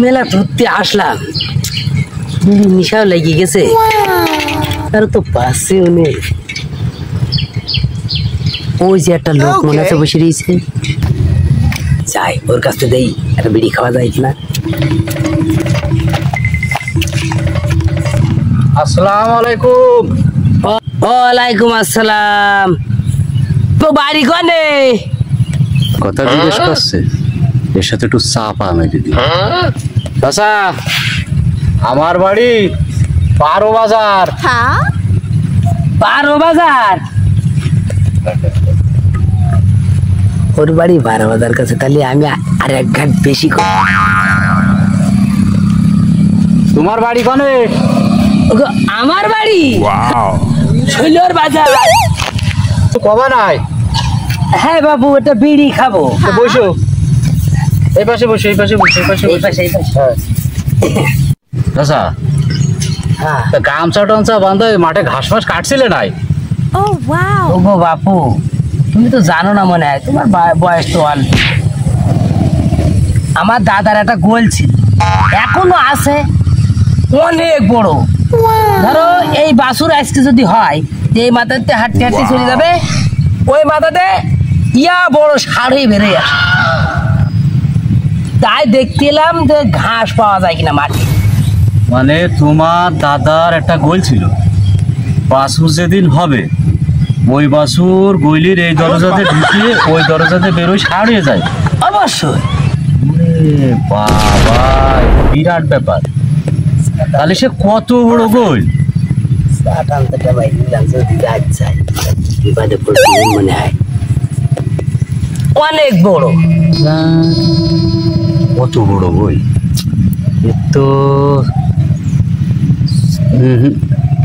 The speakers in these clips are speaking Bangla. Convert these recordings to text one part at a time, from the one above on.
মেলা ধরতে আসলাম, বিড়ি নিশাও লেগে গেছে, তার তো পাশেও নেই। ওই যে একটা লোক মনে আছে বসে রয়েছে, যাই ওর কাছে দেই, একটা বিড়ি খাওয়া যায় কিনা। আসসালামু আলাইকুম। ওয়ালাইকুম আসসালাম। তো বাড়ি কনে? কথা জিজ্ঞেস করছে, এর সাথে একটু চা পাবে দিদি। চাচা, আমার বাড়ি 12 বাজার। 12 বাজার? ওর বাড়ি 12 বাজার কাছে, তাহলে আমি আর এক ঘাট বেশি করি। তোমার বাড়ি কনে? আমার বাড়ি শৈলর বাজার। কবা নাই? হ্যাঁ বাবু, এটা বিড়ি খাবো। বসো, এই পাশে বসো, এই পাশে বসো, এই পাশে এই পাশে, এই পাশে। চাচা, হ্যাঁ গামছা টামছা বান্ধা মাঠে ঘাস ফাস কাটছিলে নাই? ওগো বাপু, তুমি তো জানো না মনে হয়, তোমার বয়স তো অল্প। আমার দাদার একটা গোল ছিল, এখনো আছে, অনেক বড়। ধরো এই বাছুর আজকে যদি হয়, এই মাথাতে হাঁটতে হাঁটতে চলে যাবে, ওই মাথাতে ইয়া বড় ষাঁড়ই বেড়ে আসে। তাই দেখতে এলাম যে ঘাস পাওয়া যায় কিনা মাঠে। মানে তোমার দাদার একটা গোল ছিল, বাছুর যেদিন হবে ওই বাছুর গইলির এই দরজাতে ঢুকিয়ে ওই দরজাতে বেরোয় ছাড়িয়ে যায়। অবশ্যই। বাবা, বিরাট ব্যাপার। তাহলে সে কত বড় গোল? মনে হয় অনেক বড়। কত বড় গোল? তো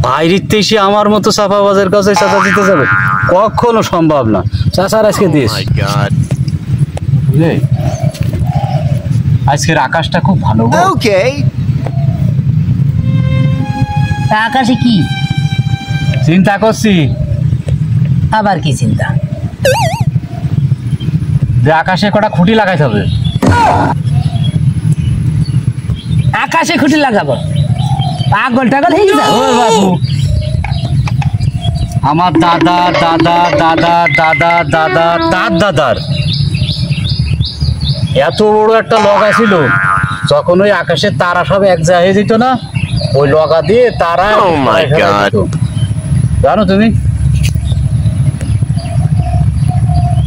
বাইরেতে এসে আমার মতো চাপা বাজার কাছে চাচা দিতে যাবে, কখনো সম্ভব না। চাচার আজকে দিস, আজকের আকাশটা খুব ভালো। তা আকাশে কি চিন্তা করছি? আবার কি চিন্তা? যে আকাশে কটা খুঁটি লাগাইতে হবে। আকাশে খুঁটি লাগাবো? পাগল টাগল হয়ে গেছে বাবু, আমার দাদা দাদা দাদা দাদা দাদা তার দাদার এত বড় একটা লগা ছিল, যখন ওই আকাশের তারা সব এক জায়গায় যেত না, ওই লগা দিয়ে তারা জানো তুমি?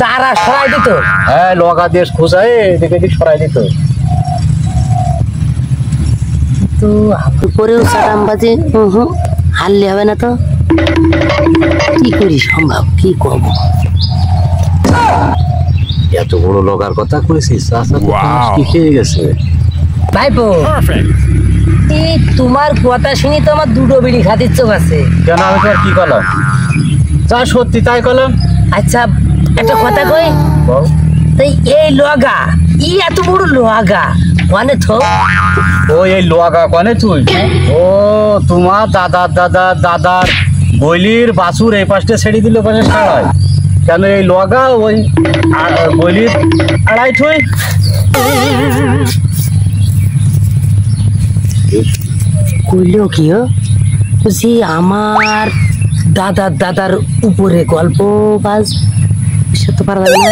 তারা সরাই দিত? হ্যাঁ, লগা দিয়ে খোঁজায় এদিকে এদিক সরাই দিত। তো উপরেও সারামবাজি হারলে হবে না তো? কি করি সম্ভব, কি করবো? এত বড় লগার কথা করেছিস, খেয়ে গেছে ভাইপো। এই তোমার কথা শুনি তো আমার দুটো বিড়ি খাতির চোখ আছে। কেন, আমি তো আর কি করলাম? যা সত্যি তাই করলাম। আচ্ছা একটা কথা কই, তাই এই লগা, ই এত বড় লগা মানে তো? ও এই লগা কনে তুই? ও তোমার দাদার দাদার দাদার বইলির বাছুর এই পাশে ছেড়ে দিল, পাশে সাড়ায়। কেন এই লগা ওই বইলির আড়াই থুই। কইলো কি বুঝি আমার দাদার দাদার উপরে গল্প বাজ তো পারবে না।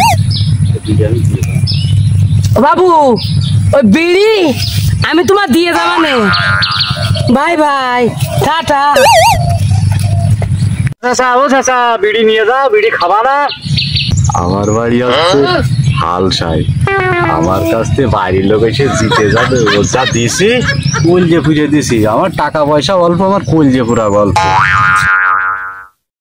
বাবু ওই বিড়ি আমি তোমার দিয়ে যাবানে। Bye bye, tata. চাচা, ও চাচা, বিড়ি নিয়ে যাও, বিড়ি খাবা না? আমার বাড়ি হচ্ছে হালসাই, আমার কাছ থেকে বাইরের লোক এসে জিতে যাবে, ও যা দিছি কলজে পুজো দিছি। আমার টাকা পয়সা অল্প, আমার কলজে পুরা গল্প।